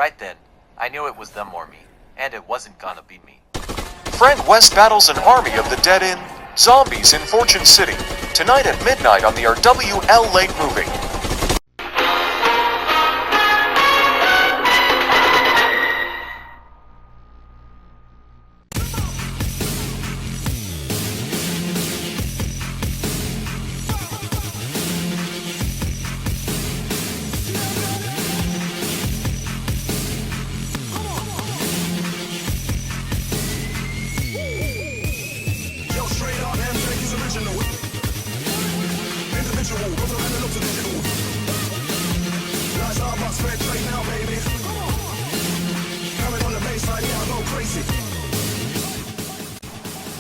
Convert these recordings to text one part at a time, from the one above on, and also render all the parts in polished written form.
Right then, I knew it was them or me, and it wasn't gonna be me. Friend West battles an army of the dead in Zombies in Fortune City, tonight at midnight on the RWL Late Movie.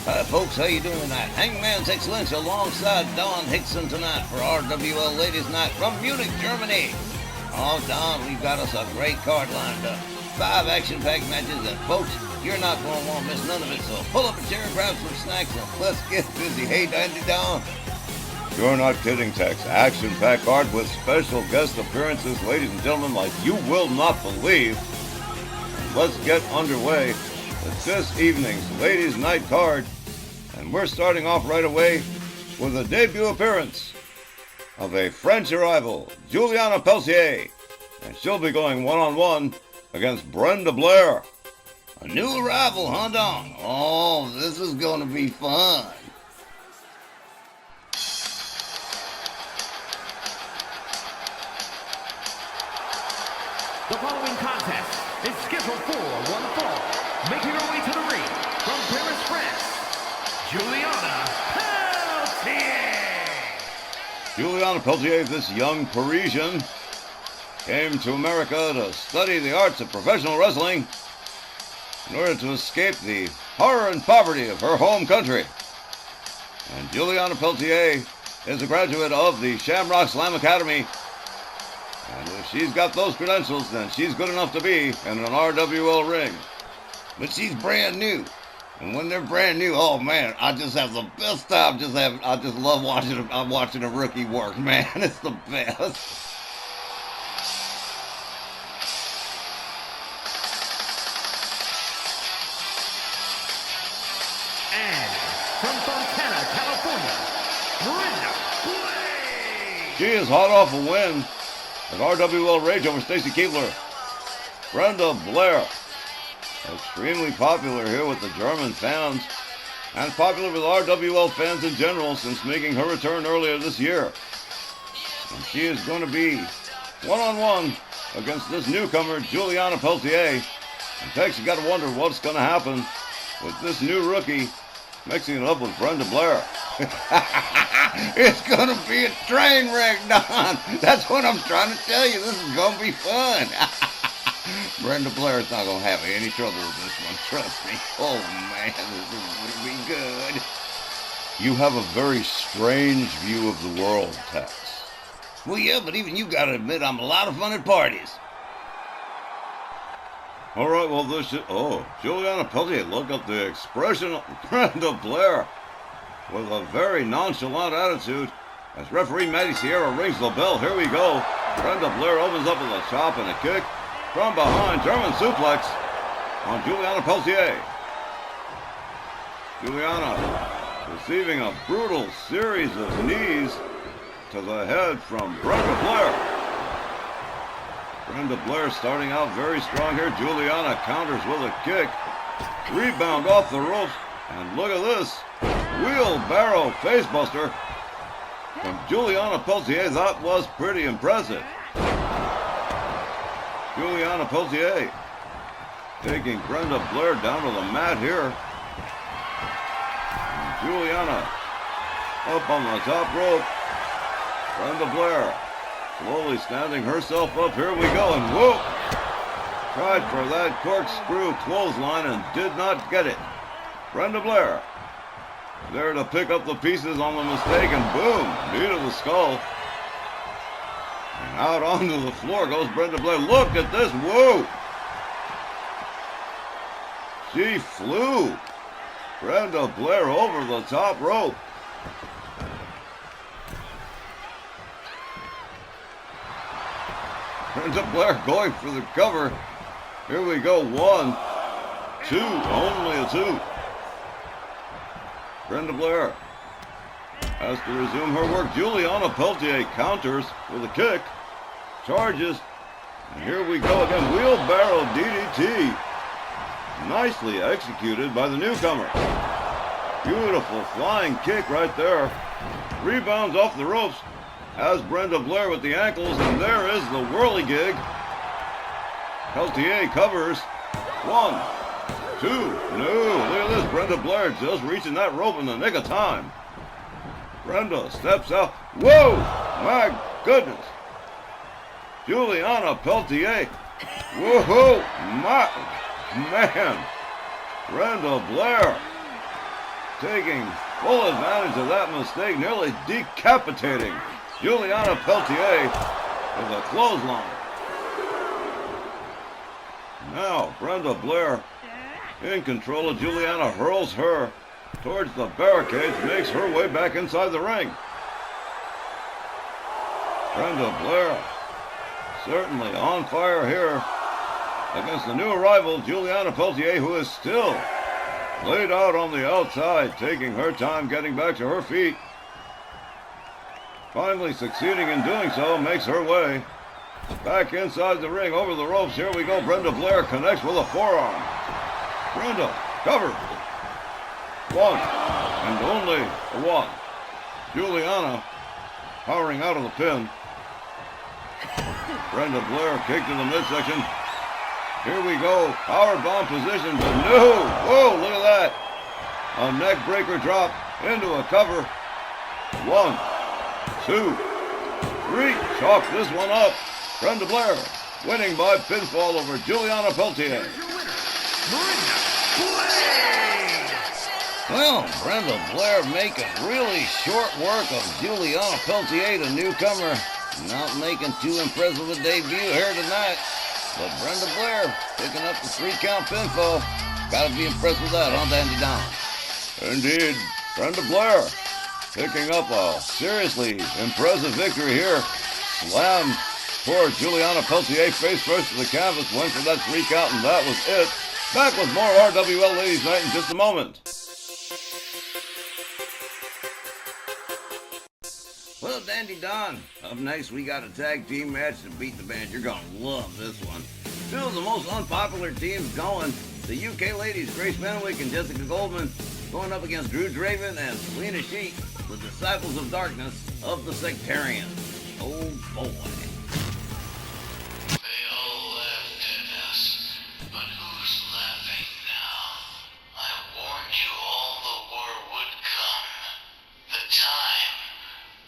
Hi folks, how you doing tonight? Hangman's Excellence alongside Don Hickson tonight for RWL Ladies Night from Munich, Germany. Oh Don, we've got us a great card lined up. 5 action-packed matches, and folks, you're not going to want to miss none of it, so pull up a chair, grab some snacks, and let's get busy. Hey, Dandy Don. You're not kidding, Tex. Action-packed card with special guest appearances, ladies and gentlemen, like you will not believe. Let's get underway with this evening's Ladies Night card. And we're starting off right away with a debut appearance of a French arrival, Juliana Peltier. And she'll be going one-on-one against Brenda Blaire. A new arrival, huh, Don? Oh, this is going to be fun. The following contest is scheduled for one fall. Making her way to the ring from Paris, France, Juliana Peltier. Juliana Peltier, this young Parisian, came to America to study the arts of professional wrestling in order to escape the horror and poverty of her home country. And Juliana Peltier is a graduate of the Shamrock Slam Academy. And if she's got those credentials, then she's good enough to be in an RWL ring. But she's brand new. And when they're brand new, oh man, I just have the best time. I just love watching a rookie work, man. It's the best. And from Fontana, California, Brenda Blaire. She is hot off a win at RWL Rage over Stacy Keebler. Brenda Blaire, extremely popular here with the German fans and popular with RWL fans in general since making her return earlier this year. And she is going to be one-on-one against this newcomer, Juliana Peltier. And Tex, you got to wonder what's going to happen with this new rookie mixing it up with Brenda Blaire. It's going to be a train wreck, Don. That's what I'm trying to tell you. This is going to be fun. Brenda Blaire's not going to have any trouble with this one. Trust me. Oh, man, this is going to be good. You have a very strange view of the world, Tex. Well, yeah, but even you got to admit I'm a lot of fun at parties. All right, well, this is... Oh, Juliana Peltier, look at the expression of Brenda Blaire with a very nonchalant attitude. As referee Matty Sierra rings the bell, here we go. Brenda Blaire opens up with a chop and a kick. From behind, German suplex on Juliana Peltier. Juliana receiving a brutal series of knees to the head from Brenda Blaire. Brenda Blaire starting out very strong here. Juliana counters with a kick. Rebound off the ropes. And look at this. Wheelbarrow facebuster from Juliana Peltier. That was pretty impressive. Juliana Peltier taking Brenda Blaire down to the mat here. And Juliana up on the top rope. Brenda Blaire slowly standing herself up. Here we go, and whoop! Tried for that corkscrew clothesline and did not get it. Brenda Blaire there to pick up the pieces on the mistake, and boom! Knee to the skull. And out onto the floor goes Brenda Blaire. Look at this. Whoa! She flew Brenda Blaire over the top rope. Brenda Blaire going for the cover. Here we go. 1, 2, only a 2. Brenda Blaire has to resume her work. Juliana Peltier counters with a kick. Charges. And here we go again. Wheelbarrow DDT. Nicely executed by the newcomer. Beautiful flying kick right there. Rebounds off the ropes. Has Brenda Blaire with the ankles. And there is the whirligig. Peltier covers. 1, 2. No, look at this. Brenda Blaire just reaching that rope in the nick of time. Brenda steps out. Whoa! My goodness. Juliana Peltier. Whoa! My man. Brenda Blaire taking full advantage of that mistake, nearly decapitating Juliana Peltier with a clothesline. Now Brenda Blaire in control of Juliana, hurls her towards the barricades, makes her way back inside the ring. Brenda Blaire certainly on fire here against the new arrival, Juliana Peltier, who is still laid out on the outside, taking her time getting back to her feet. Finally succeeding in doing so, makes her way back inside the ring, over the ropes. Here we go. Brenda Blaire connects with a forearm. Brenda, cover. 1, and only a 1. Juliana powering out of the pin. Brenda Blaire kick to the midsection. Here we go. Powerbomb position, but no. Whoa, look at that. A neck breaker drop into a cover. 1, 2, 3. Chalk this one up. Brenda Blaire winning by pinfall over Juliana Peltier. Well, Brenda Blaire making really short work of Juliana Peltier, the newcomer. Not making too impressive a debut here tonight. But Brenda Blaire picking up the 3-count pinfall. Gotta be impressed with that, huh, Dandy Don? Indeed. Brenda Blaire picking up a seriously impressive victory here. Slam for Juliana Peltier, face first to the canvas, went for that 3-count, and that was it. Back with more RWL Ladies Night in just a moment. Well, Dandy Don, up next we got a tag team match to beat the band. You're gonna love this one. Two of the most unpopular teams going. The UK ladies, Grace Benwick and Jessica Goldman, going up against Drew Draven and Selena Sheik, the Disciples of Darkness of the Sectarians. Oh boy. They all laughed at us, but who's laughing now? I warned you all the war would come. The time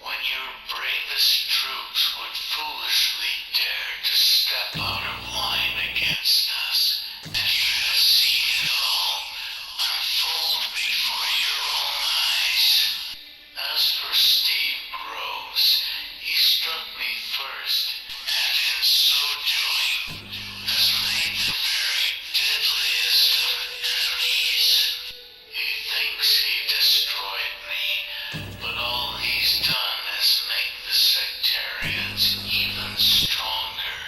when your bravest troops would foolishly dare to step out of line against us. And you have seen it all unfold before your own eyes. As for Steve Groves, he struck me first, and in so doing, has made the very deadliest of enemies. He thinks he destroyed me, but all he's done is make the sectarians even stronger,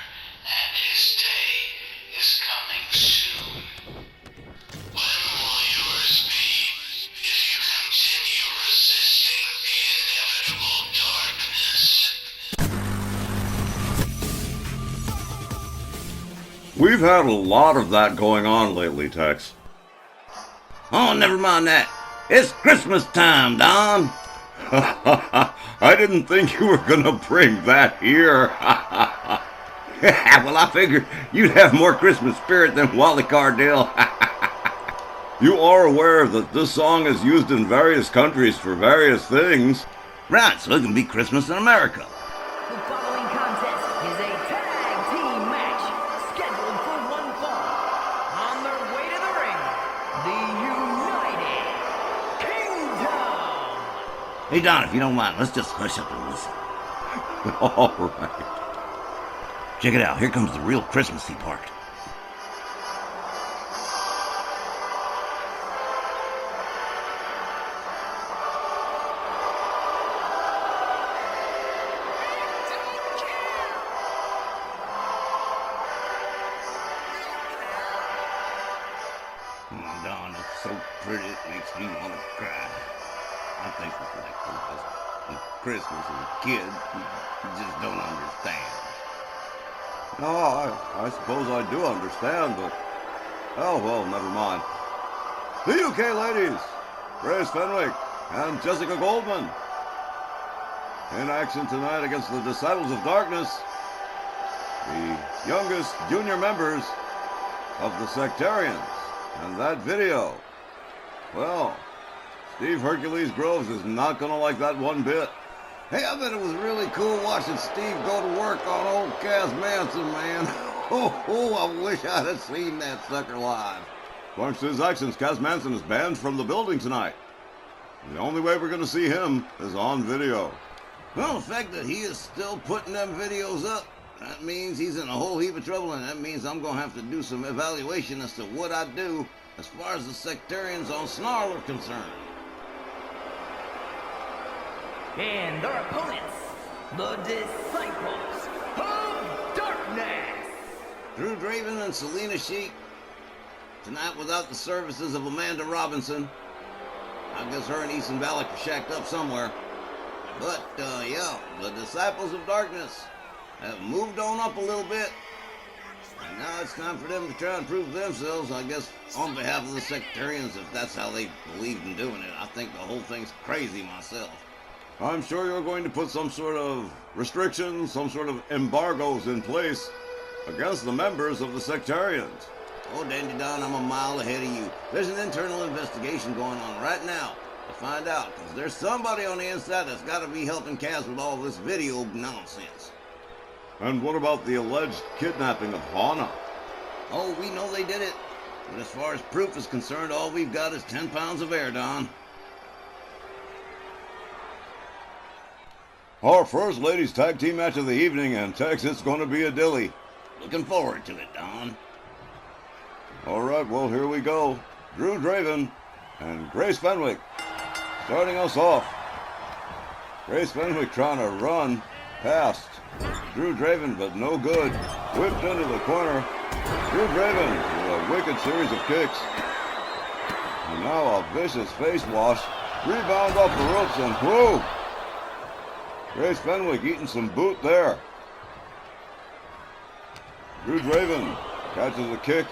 and his day is coming soon. When will yours be, if you continue resisting the inevitable darkness? We've had a lot of that going on lately, Tex. Oh, never mind that. It's Christmas time, Don. I didn't think you were gonna bring that here. Well, I figured you'd have more Christmas spirit than Wally Cargill. You are aware that this song is used in various countries for various things. Right, so it can be Christmas in America. The following contest is a tag team match scheduled for one fall. On their way to the ring, the United Kingdom. Hey, Don, if you don't mind, let's just hush up and listen. All right. Check it out. Here comes the real Christmassy part. Dawn, it's so pretty it makes me want to cry. I think it's like Christmas as a kid. You just don't understand. No, I suppose I do understand, but... Oh, well, never mind. The UK ladies, Grace Fenwick and Jessica Goldman. In action tonight against the Disciples of Darkness, the youngest junior members of the Sectarians. And that video, well, Steve Hercules Groves is not going to like that one bit. Hey, I bet it was really cool watching Steve go to work on old Cass Manson, man. Oh, I wish I'd have seen that sucker live. Thanks to his actions, Cass Manson is banned from the building tonight. The only way we're going to see him is on video. Well, the fact that he is still putting them videos up, that means he's in a whole heap of trouble, and that means I'm going to have to do some evaluation as to what I do as far as the Sectarians on Snarl are concerned. And their opponents, the Disciples of Darkness. Drew Draven and Selena Sheik, tonight without the services of Amanda Robinson. I guess her and Easton Ballack are shacked up somewhere. But, yeah, the Disciples of Darkness have moved on up a little bit. And now it's time for them to try and prove themselves, I guess, on behalf of the Sectarians, if that's how they believe in doing it. I think the whole thing's crazy myself. I'm sure you're going to put some sort of restrictions, some sort of embargoes in place against the members of the Sectarians. Oh, Dandy Don, I'm a mile ahead of you. There's an internal investigation going on right now to find out, because there's somebody on the inside that's got to be helping Kaz with all this video nonsense. And what about the alleged kidnapping of Hana? Oh, we know they did it. But as far as proof is concerned, all we've got is 10 pounds of air, Don. Our first ladies tag team match of the evening, and Tex, it's going to be a dilly. Looking forward to it, Don. All right, well, here we go. Drew Draven and Grace Fenwick starting us off. Grace Fenwick trying to run past Drew Draven, but no good. Whipped into the corner. Drew Draven with a wicked series of kicks. And now a vicious face wash. Rebound off the ropes, and whoa! Grace Fenwick eating some boot there. Drew Draven catches a kick.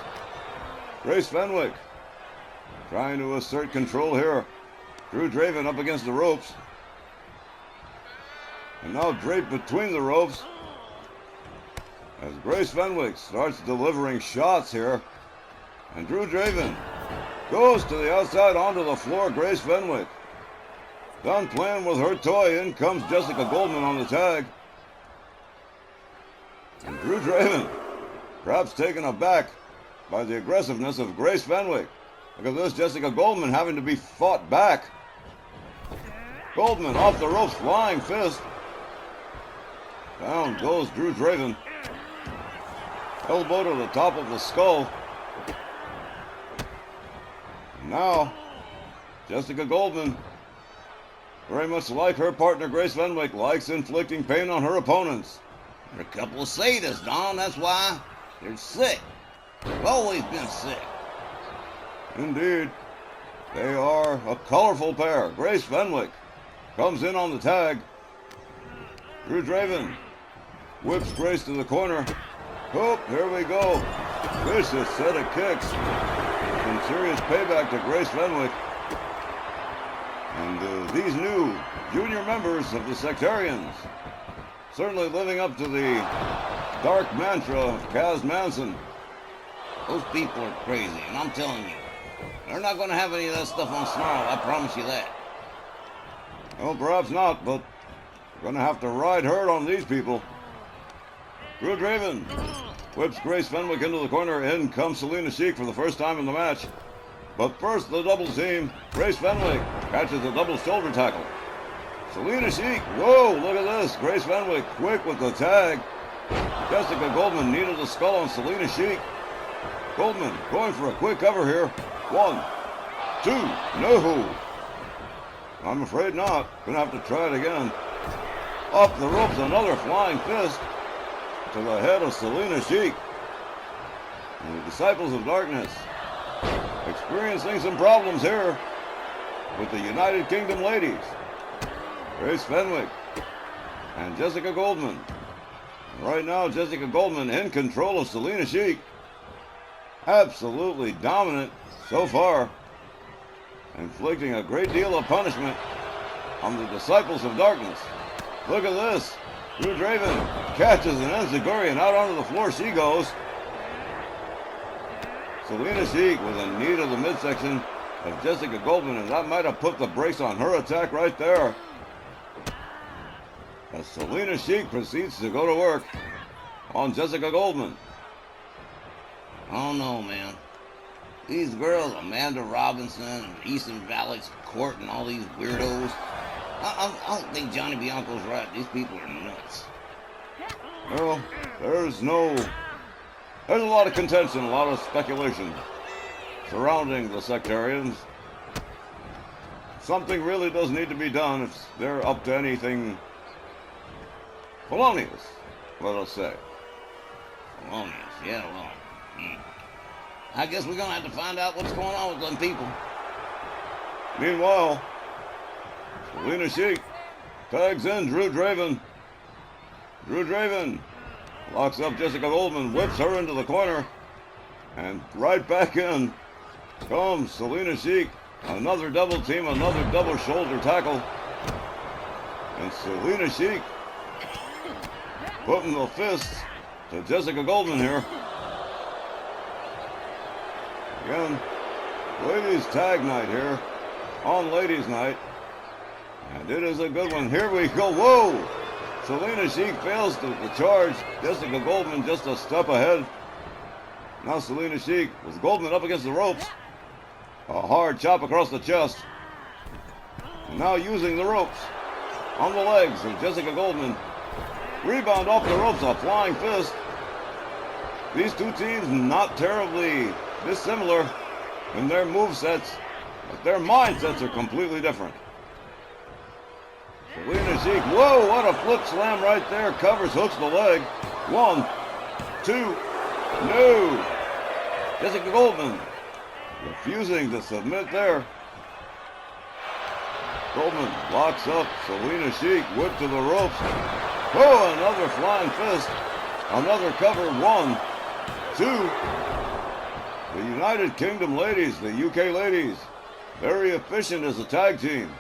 Grace Fenwick trying to assert control here. Drew Draven up against the ropes. And now draped between the ropes as Grace Fenwick starts delivering shots here. And Drew Draven goes to the outside onto the floor. Grace Fenwick done playing with her toy. In comes Jessica Goldman on the tag. And Drew Draven perhaps taken aback by the aggressiveness of Grace Fenwick. Look at this, Jessica Goldman having to be fought back. Goldman off the ropes, flying fist. Down goes Drew Draven. Elbow to the top of the skull. And now, Jessica Goldman, very much like her partner Grace Fenwick, likes inflicting pain on her opponents. They're a couple of sadists, Don, that's why. They're sick. They've always been sick. Indeed. They are a colorful pair. Grace Fenwick comes in on the tag. Drew Draven whips Grace to the corner. Oh, here we go. Vicious set of kicks. Some serious payback to Grace Fenwick. And these new junior members of the Sectarians certainly living up to the dark mantra of Kaz Manson. Those people are crazy, and I'm telling you, they're not going to have any of that stuff on Snarl, I promise you that. Well, perhaps not, but we're going to have to ride herd on these people. Drew Draven whips Grace Fenwick into the corner. In comes Selena Sheik for the first time in the match. But first, the double team. Grace Fenwick catches a double shoulder tackle. Selena Sheik, whoa, look at this. Grace Fenwick quick with the tag. Jessica Goldman needed a skull on Selena Sheik. Goldman going for a quick cover here. 1, 2, no. I'm afraid not. Gonna have to try it again. Up the ropes, another flying fist to the head of Selena Sheik. And the Disciples of Darkness experiencing some problems here with the United Kingdom ladies. Grace Fenwick and Jessica Goldman. Right now, Jessica Goldman in control of Selena Sheik. Absolutely dominant so far, inflicting a great deal of punishment on the Disciples of Darkness. Look at this. Drew Draven catches an Enziguri, and out onto the floor she goes. Selena Sheik with a knee to the midsection of Jessica Goldman, and that might have put the brakes on her attack right there. As Selena Sheik proceeds to go to work on Jessica Goldman. I don't know, man. These girls, Amanda Robinson and Easton Valix Court and all these weirdos. I don't think Johnny Bianco's right. These people are nuts. Well, there's a lot of contention, a lot of speculation surrounding the sectarians. Something really does need to be done if they're up to anything felonious, let us say. Felonious, yeah, well. I guess we're going to have to find out what's going on with them people. Meanwhile, Selena Sheik tags in Drew Draven. Drew Draven locks up Jessica Goldman, whips her into the corner, and right back in comes Selena Sheik. Another double team, another double shoulder tackle. And Selena Sheik putting the fist to Jessica Goldman here. Again, ladies tag night here on ladies night. And it is a good one. Here we go. Whoa! Selena Sheik fails to charge. Jessica Goldman just a step ahead. Now Selena Sheik with Goldman up against the ropes. A hard chop across the chest. And now using the ropes on the legs of Jessica Goldman. Rebound off the ropes, a flying fist. These two teams not terribly dissimilar in their movesets, but their mindsets are completely different. Selena Sheik, whoa, what a flip slam right there. Covers, hooks the leg. 1, 2, no. Jessica Goldman refusing to submit there. Goldman locks up Selena Sheik, whip to the ropes. Oh, another flying fist. Another cover. 1, 2. The United Kingdom ladies, the UK ladies, very efficient as a tag team.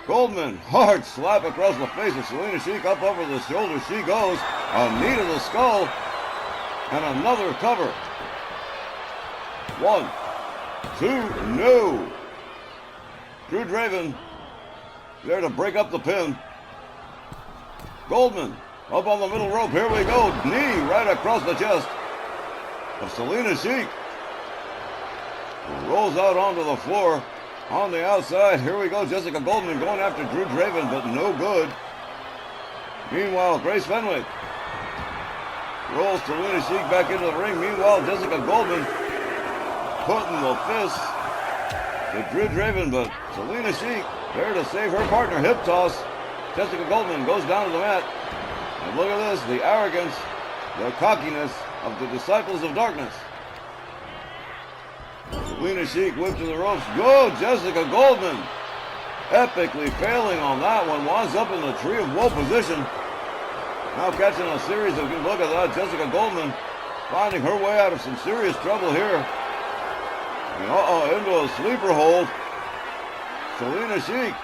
Goldman, hard slap across the face of Selena Sheik, up over the shoulder she goes. A knee to the skull, and another cover. 1, 2, no. Drew Draven there to break up the pin. Goldman up on the middle rope. Here we go. Knee right across the chest of Selena Sheik. Rolls out onto the floor on the outside. Here we go. Jessica Goldman going after Drew Draven, but no good. Meanwhile, Grace Fenwick rolls Selena Sheik back into the ring. Meanwhile, Jessica Goldman putting the fist to Drew Draven, but Selena Sheik there to save her partner. Hip toss. Jessica Goldman goes down to the mat. And look at this, the arrogance, the cockiness of the Disciples of Darkness. Selena Sheik whipped to the ropes. Go, Jessica Goldman. Epically failing on that one. Winds up in the tree of woe position. Now catching a series of, look at that, Jessica Goldman finding her way out of some serious trouble here. And into a sleeper hold. Selena Sheik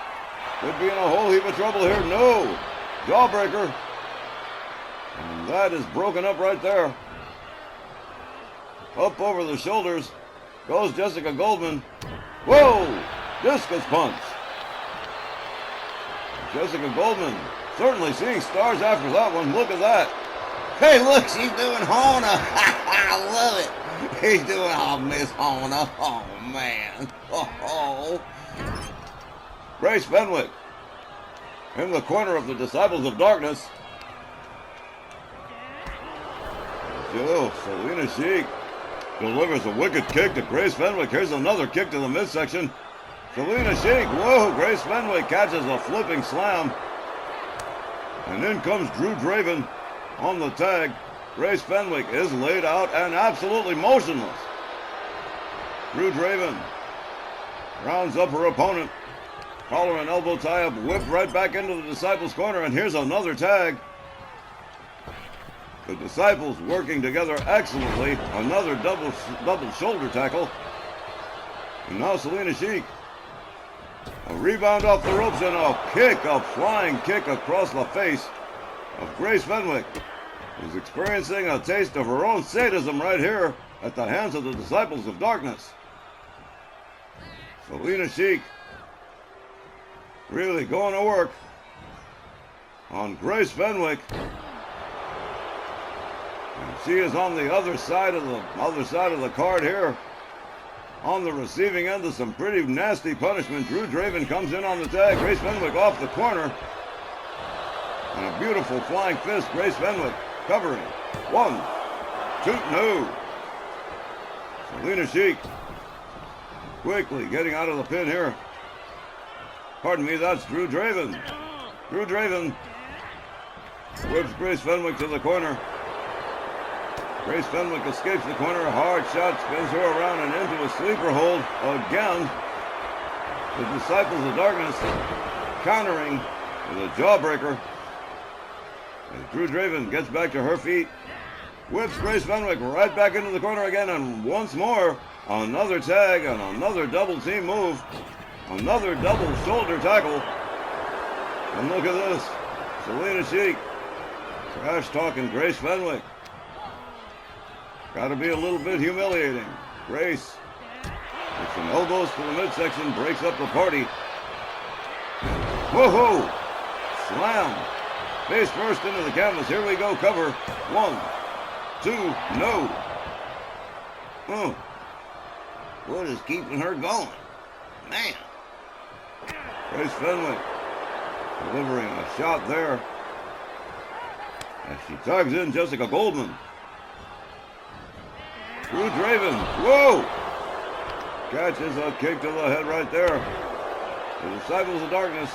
could be in a whole heap of trouble here. No. Jawbreaker. And that is broken up right there. Up over the shoulders goes Jessica Goldman. Whoa! Discus punch. Jessica Goldman certainly seeing stars after that one. Look at that. Hey, look, she's doing Hona. I love it. He's doing Miss Hona. Oh, man. Oh. Grace Fenwick in the corner of the Disciples of Darkness. Selena Sheik delivers a wicked kick to Grace Fenwick. Here's another kick to the midsection. Selena Sheik, whoa, Grace Fenwick catches a flipping slam. And in comes Drew Draven on the tag. Grace Fenwick is laid out and absolutely motionless. Drew Draven rounds up her opponent. Collar and elbow tie up, whipped right back into the Disciples' corner, and here's another tag. The Disciples working together excellently. Another double shoulder tackle. And now Selena Sheik. A rebound off the ropes and a flying kick across the face of Grace Fenwick, who's experiencing a taste of her own sadism right here at the hands of the Disciples of Darkness. Selena Sheik really going to work on Grace Fenwick. And she is on the other side of the card here, on the receiving end of some pretty nasty punishment. Drew Draven comes in on the tag. Grace Fenwick off the corner. And a beautiful flying fist. Grace Fenwick covering. 1, 2, no. Selena Sheik quickly getting out of the pin here. Pardon me, that's Drew Draven. Drew Draven whips Grace Fenwick to the corner. Grace Fenwick escapes the corner. A hard shot spins her around and into a sleeper hold again. The Disciples of Darkness countering with a jawbreaker. As Drew Draven gets back to her feet, whips Grace Fenwick right back into the corner again, and once more, another tag and another double team move. Another double shoulder tackle. And look at this. Selena Sheik trash talking Grace Fenwick. Got to be a little bit humiliating. Grace, with some elbows to the midsection, breaks up the party. Whoa-ho! Slam. Face first into the canvas. Here we go. Cover. 1, 2, no. Oh. What is keeping her going? Man. Grace Fenwick delivering a shot there as she tugs in Jessica Goldman. Drew Draven, whoa! Catches a kick to the head right there. The Disciples of Darkness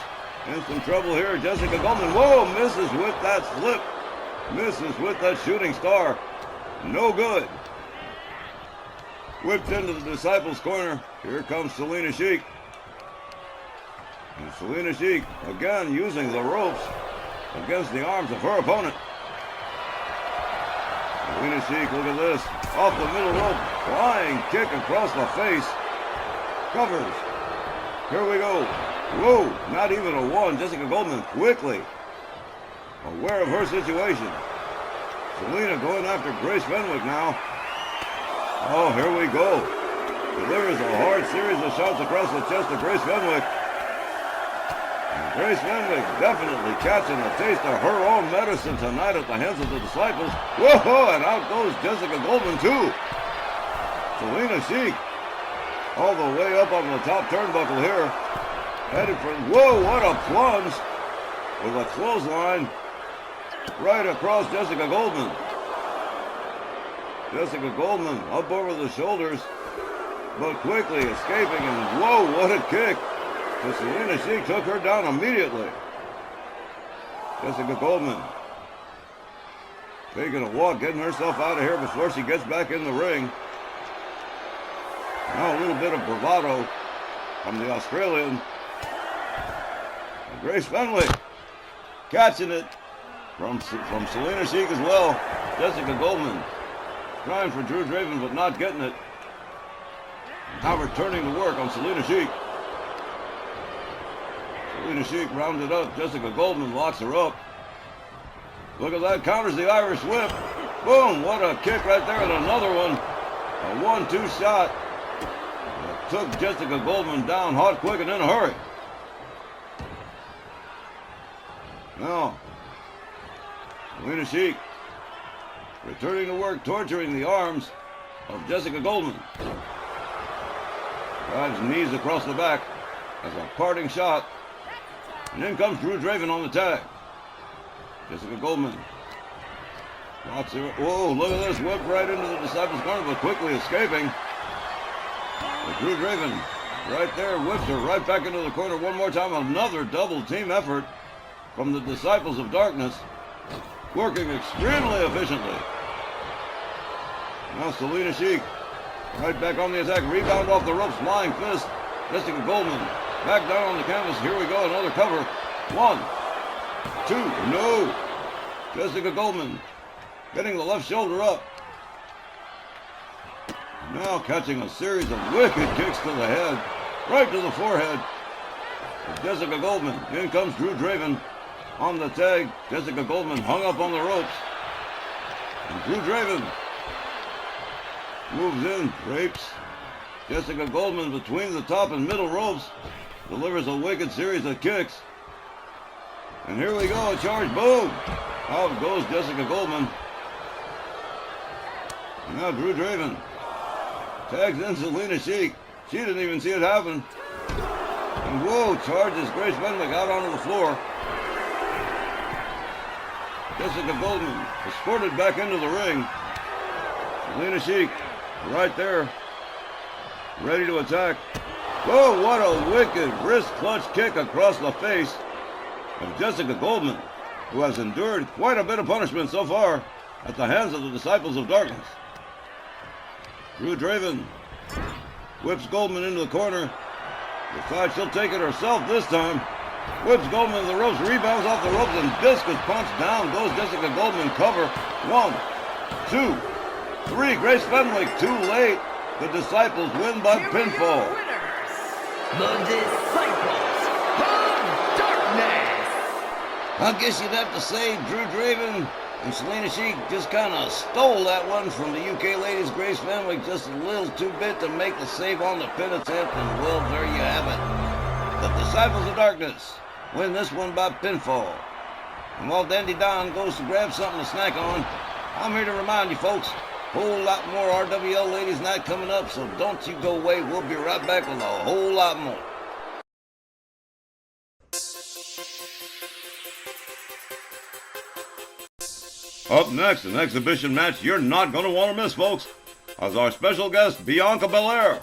in some trouble here. Jessica Goldman, whoa, misses with that flip. Misses with that shooting star. No good. Whipped into the Disciples' corner. Here comes Selena Sheik. And Selena Sheik, again, using the ropes against the arms of her opponent. Selena Sheik, look at this. Off the middle rope. Flying kick across the face. Covers. Here we go. Whoa, not even a 1. Jessica Goldman quickly aware of her situation. Selena going after Grace Fenwick now. Oh, here we go. Delivers a hard series of shots across the chest of Grace Fenwick. And Grace Fenwick definitely catching a taste of her own medicine tonight at the hands of the Disciples. Whoa, and out goes Jessica Goldman too. Selena Sheik all the way up on the top turnbuckle here. Headed for, whoa, what a plunge with a clothesline right across Jessica Goldman. Jessica Goldman up over the shoulders, but quickly escaping, and whoa, what a kick. So Selena Sheik took her down immediately. Jessica Goldman taking a walk, getting herself out of here before she gets back in the ring. Now a little bit of bravado from the Australian. And Grace Fenwick catching it from Selena Sheik as well. Jessica Goldman trying for Drew Draven, but not getting it. Now returning to work on Selena Sheik. Selena Sheik rounded up. Jessica Goldman locks her up. Look at that, counters the Irish whip. Boom, what a kick right there, and another one. A 1-2 shot that took Jessica Goldman down hot, quick, and in a hurry. Now, Selena Sheik returning to work, torturing the arms of Jessica Goldman. Drives knees across the back as a parting shot. And in comes Drew Draven on the tag. Jessica Goldman. Whoa, look at this. Whip right into the Disciples' corner, but quickly escaping. But Drew Draven right there whips her right back into the corner one more time. Another double team effort from the Disciples of Darkness. Working extremely efficiently. Now Selena Sheik Right back on the attack. Rebound off the ropes. Flying fist. Jessica Goldman. Back down on the canvas. Here we go. Another cover. 1, 2. No. Jessica Goldman getting the left shoulder up. Now catching a series of wicked kicks to the head. Right to the forehead. Jessica Goldman. In comes Drew Draven on the tag. Jessica Goldman hung up on the ropes. And Drew Draven moves in, drapes Jessica Goldman between the top and middle ropes. Delivers a wicked series of kicks. And here we go, a charge, boom! Out goes Jessica Goldman. And now Drew Draven tags in Selena Sheik. She didn't even see it happen. And whoa, charges Grace Fenwick out onto the floor. Jessica Goldman escorted back into the ring. Selena Sheik right there, ready to attack. Whoa, what a wicked wrist clutch kick across the face of Jessica Goldman, who has endured quite a bit of punishment so far at the hands of the Disciples of Darkness. Drew Draven whips Goldman into the corner. Decides she'll take it herself this time. Whips Goldman to the ropes, rebounds off the ropes, and discus punch down goes Jessica Goldman. Cover. 1, 2, 3. Grace Fenwick too late. The Disciples win by pinfall. The Disciples of Darkness. I guess you'd have to say Drew Draven and Selena Sheik just kind of stole that one from the UK ladies. Grace Fenwick just a little too bit to make the save on the pin attempt, and well, there you have it. The Disciples of Darkness win this one by pinfall. And while Dandy Don goes to grab something to snack on, I'm here to remind you folks, whole lot more RWL Ladies Night coming up, so don't you go away. We'll be right back with a whole lot more. Up next, an exhibition match you're not going to want to miss, folks, as our special guest, Bianca Belair,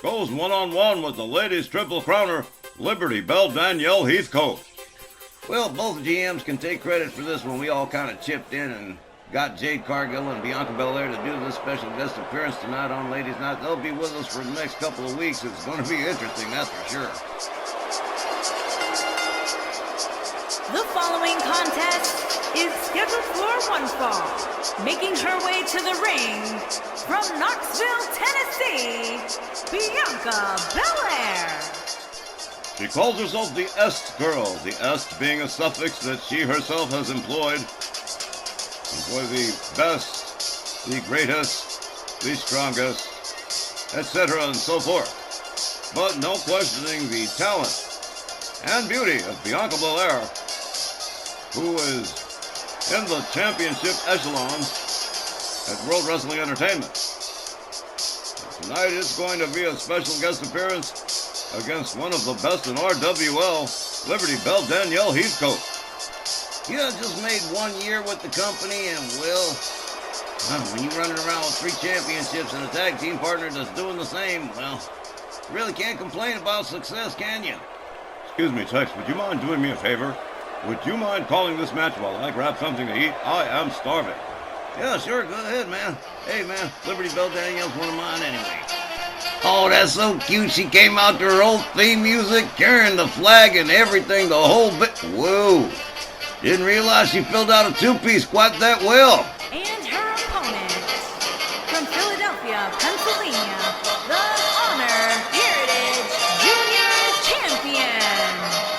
goes one-on-one with the ladies' triple crowner, Liberty Belle Danielle Heathcote. Well, both GMs can take credit for this one. We all kind of chipped in and got Jade, Cargill, and Bianca Belair to do this special guest appearance tonight on Ladies Night. They'll be with us for the next couple of weeks. It's going to be interesting, that's for sure. The following contest is scheduled for one fall. Making her way to the ring from Knoxville, Tennessee, Bianca Belair. She calls herself the Est Girl, the Est being a suffix that she herself has employed. Employ the best, the greatest, the strongest, etc. and so forth. But no questioning the talent and beauty of Bianca Belair, who is in the championship echelons at World Wrestling Entertainment. Tonight is going to be a special guest appearance against one of the best in RWL, Liberty Belle Danielle Heathcote. Yeah, just made 1 year with the company, and well, when you're running around with 3 championships and a tag team partner that's doing the same, well, you really can't complain about success, can you? Excuse me, Tex, would you mind doing me a favor? Would you mind calling this match while I grab something to eat? I am starving. Yeah, sure, go ahead, man. Hey, man, Liberty Belle Danielle's one of mine anyway. Oh, that's so cute. She came out to her old theme music, carrying the flag and everything, the whole bit. Whoa. Didn't realize she filled out a 2-piece quite that well. And her opponent from Philadelphia, Pennsylvania, the Honor Heritage Junior Champion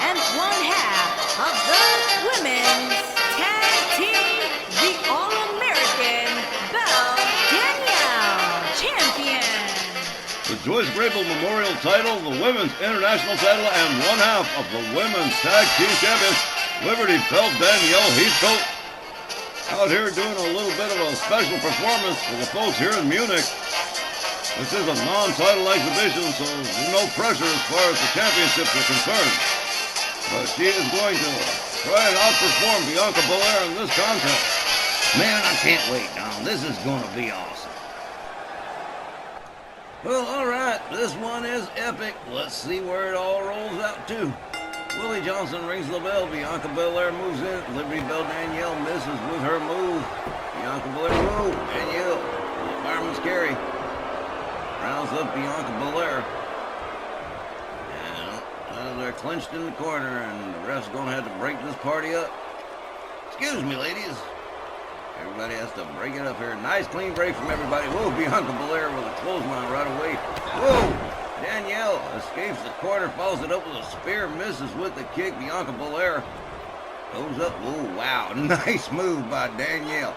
and one half of the Women's Tag Team, the All-American Belle Danielle Champion. The Joyce Grable Memorial title, the Women's International title, and one half of the Women's Tag Team Champions, Liberty Belle Danielle Heathcote, out here doing a little bit of a special performance for the folks here in Munich. This is a non-title exhibition, so no pressure as far as the championships are concerned. But she is going to try and outperform Bianca Belair in this contest. Man, I can't wait, Don. This is going to be awesome. Well, all right, this one is epic. Let's see where it all rolls out to. Willie Johnson rings the bell. Bianca Belair moves in. Liberty Belle Danielle misses with her move. Bianca Belair, whoa, Danielle, fireman's carry. close up Bianca Belair. And they're clinched in the corner, and the ref's going to have to break this party up. Excuse me, ladies. Everybody has to break it up here. Nice clean break from everybody. Whoa, Bianca Belair with a clothesline right away. Whoa, Danielle escapes the corner, follows it up with a spear, misses with the kick. Bianca Belair goes up. Whoa, wow, nice move by Danielle.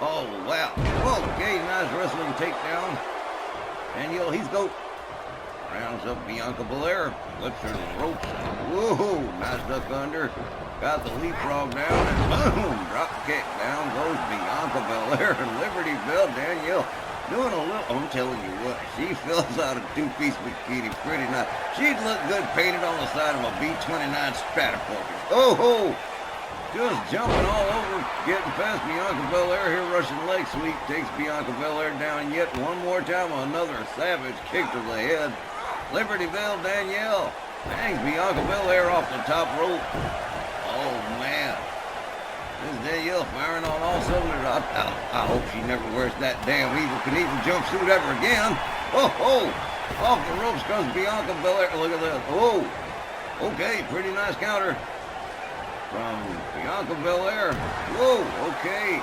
Oh, wow. Whoa, okay, nice wrestling takedown. Danielle, he's go. Rounds up Bianca Belair. Flips her to the ropes. Whoa, nice duck under. Got the leapfrog down, and boom, drop kick. Down goes Bianca Belair, and Liberty Bell. Danielle doing a little, I'm telling you what, she fills out a two-piece bikini pretty nice. She'd look good painted on the side of a B-29 Stratofortress. Oh, ho! Just jumping all over, getting past Bianca Belair here, rushing leg sweep. Takes Bianca Belair down yet one more time. Another savage kick to the head. Liberty Bell, Danielle hangs Bianca Belair off the top rope. Oh, man. This Danielle firing on all cylinders. I hope she never wears that damn Evil Knievel jumpsuit ever again. Oh, off the ropes comes Bianca Belair. Look at that. Oh, okay, pretty nice counter from Bianca Belair. Whoa, okay.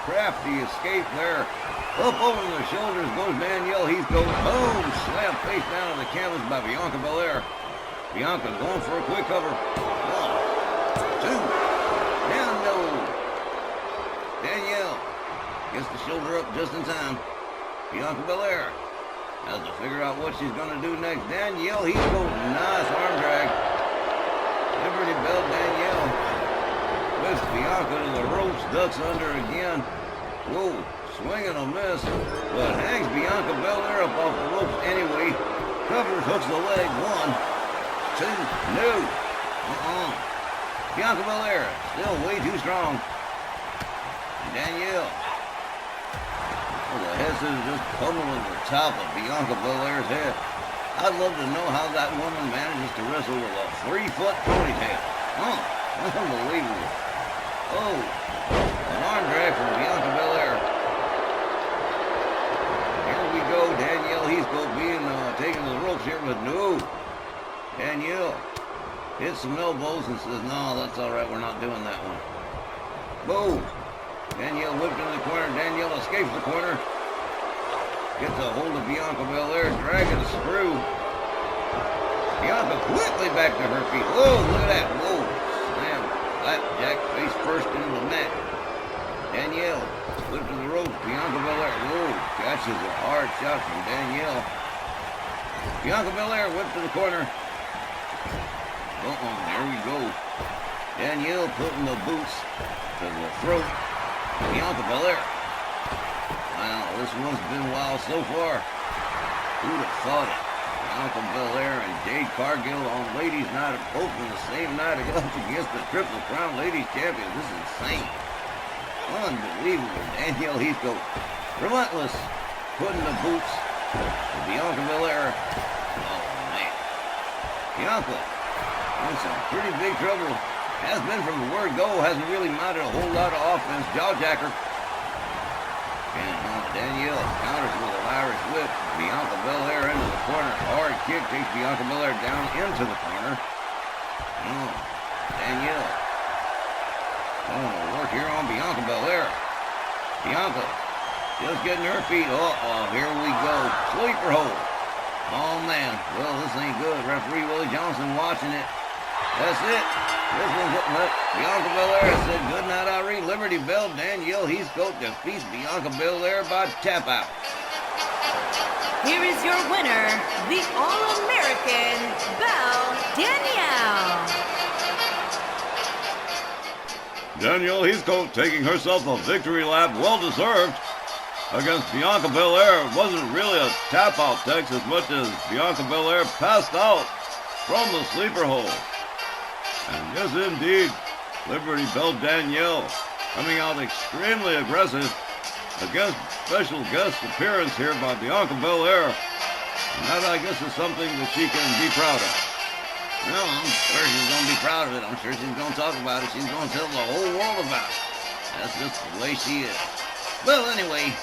Crafty escape there. Up over the shoulders goes Danielle. He's going, boom, slam face down on the canvas by Bianca Belair. Bianca going for a quick cover. 1, 2, down low. Danielle gets the shoulder up just in time. Bianca Belair has to figure out what she's going to do next. Danielle, he's going, nice arm drag. Liberty Bell, Danielle lifts Bianca to the ropes, ducks under again. Whoa, swing and a miss, but hangs Bianca Belair up off the ropes anyway. Covers, hooks the leg. 1, 2, no. Bianca Belair still way too strong. Danielle. Oh, the head scissors just pummeling the top of Bianca Belair's head. I'd love to know how that woman manages to wrestle with a 3-foot ponytail. Unbelievable. Oh, an arm drag from Bianca Belair. Here we go. Danielle, he's going to be taken to the ropes here, but no. Danielle hits some elbows and says, no, that's all right. We're not doing that one. Boom. Danielle whipped into the corner. Danielle escapes the corner. Gets a hold of Bianca Belair, dragging the screw. Bianca quickly back to her feet. Whoa, look at that. Whoa. Slam. Flapjack face first into the mat. Danielle whipped to the ropes. Bianca Belair. Whoa. Catches a hard shot from Danielle. Bianca Belair whipped to the corner. There we go. Danielle putting the boots to the throat. Bianca Belair. Wow, this one's been wild so far. Who'd have thought it? Bianca Belair and Jade Cargill on Ladies Night, both on the same night up against the Triple Crown Ladies Champions. This is insane. Unbelievable. Danielle Heathcote, relentless, putting the boots to Bianca Belair. Oh, man. Bianca in some pretty big trouble. Has been from the word go. Hasn't really mounted a whole lot of offense. Jawjacker. And Danielle counters with an Irish whip. Bianca Belair into the corner. Hard kick takes Bianca Belair down into the corner. Danielle going to work here on Bianca Belair. Bianca just getting her feet. Here we go. Sleeper hold. Oh, man. Well, this ain't good. Referee Willie Johnson watching it. That's it. This one's hitting up. Bianca Belair said good night, Irene. Liberty Bell, Danielle Heathcote defeats Bianca Belair by tap out. Here is your winner, the All-American Belle Danielle. Danielle Heathcote taking herself a victory lap, well deserved, against Bianca Belair. It wasn't really a tap out, Tex, as much as Bianca Belair passed out from the sleeper hold. And yes, indeed, Liberty Bell Danielle coming out extremely aggressive against special guest appearance here by Bianca Belair. And that, I guess, is something that she can be proud of. Well, I'm sure she's going to be proud of it. I'm sure she's going to talk about it. She's going to tell the whole world about it. That's just the way she is. Well, anyway,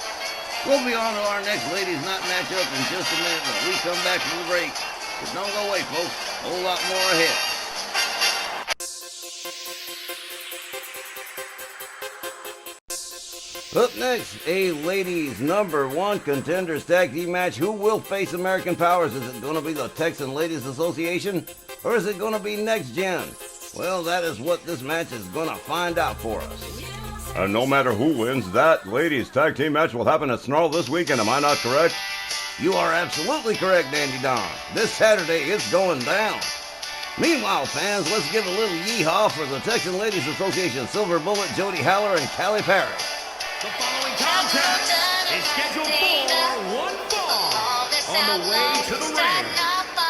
We'll be on to our next ladies' night matchup in just a minute when we come back from the break. But don't go away, folks. A whole lot more ahead. Up next, a ladies' #1 contenders tag team match. Who will face American Powers? Is it going to be the Texan Ladies Association, or is it going to be NxtGen? Well, that is what this match is going to find out for us. And no matter who wins, that ladies tag team match will happen at Snarl this weekend. Am I not correct? You are absolutely correct, Dandy Don. This Saturday, it's going down. Meanwhile, fans, let's give a little yeehaw for the Texan Ladies Association Silver Bullet, Jody Haller, and Callie Parrish. The following contest is scheduled for one fall. On the way to the ring,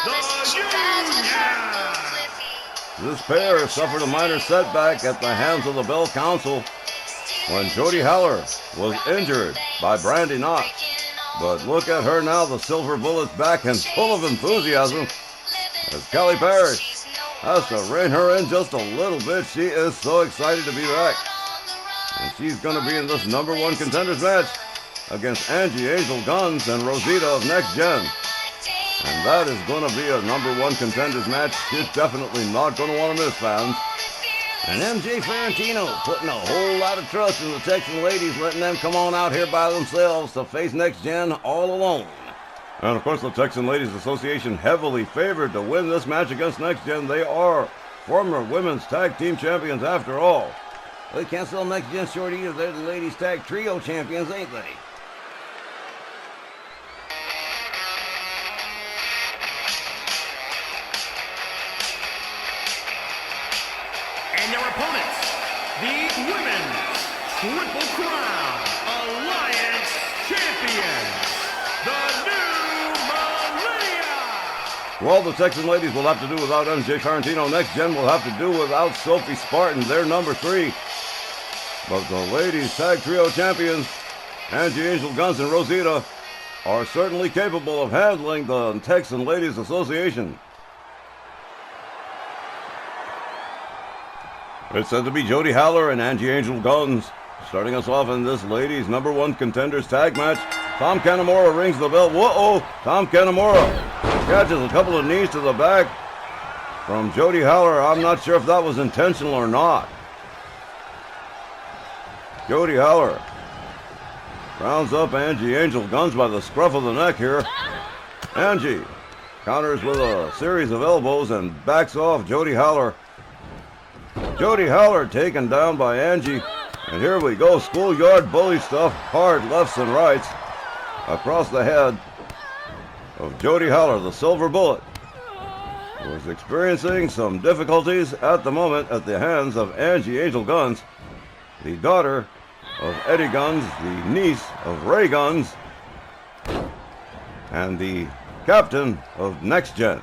the Union. This pair suffered a minor setback at the hands of the Bell Council when Jody Haller was injured by Brandy Knox. But look at her now, the Silver Bullet's back and full of enthusiasm as Callie Parrish has to rein her in just a little bit. She is so excited to be back. And she's going to be in this #1 contenders match against Angie Angel Guns and Rosita of NxtGen. And that is going to be a #1 contenders match you're definitely not going to want to miss, fans. And MJ Ferrantino putting a whole lot of trust in the Texan ladies, letting them come on out here by themselves to face NxtGen all alone. And of course, the Texan Ladies Association heavily favored to win this match against NxtGen. They are former women's tag team champions after all. They can't sell NxtGen short either. They're the ladies tag trio champions, ain't they? And their opponents, the Women's Triple Crown Alliance Champions, the New Millennia. Well, the Texan ladies will have to do without MJ Ferrantino. NxtGen will have to do without Sophie Spartan. They're #3. But the ladies tag trio champions, Angie Angel Guns and Rosita, are certainly capable of handling the Texan Ladies Association. It's said to be Jody Haller and Angie Angel Guns starting us off in this ladies #1 contenders tag match. Tom Kanamura rings the bell. Whoa! Tom Kanamura catches a couple of knees to the back from Jody Haller. I'm not sure if that was intentional or not. Jody Haller rounds up Angie Angel Guns by the scruff of the neck here. Angie counters with a series of elbows and backs off Jody Haller. Jody Haller taken down by Angie. And here we go, schoolyard bully stuff, hard lefts and rights across the head of Jody Haller, the Silver Bullet, who is experiencing some difficulties at the moment at the hands of Angie Angel Guns, the daughter of Eddie Guns, the niece of Ray Guns, and the captain of NxtGen.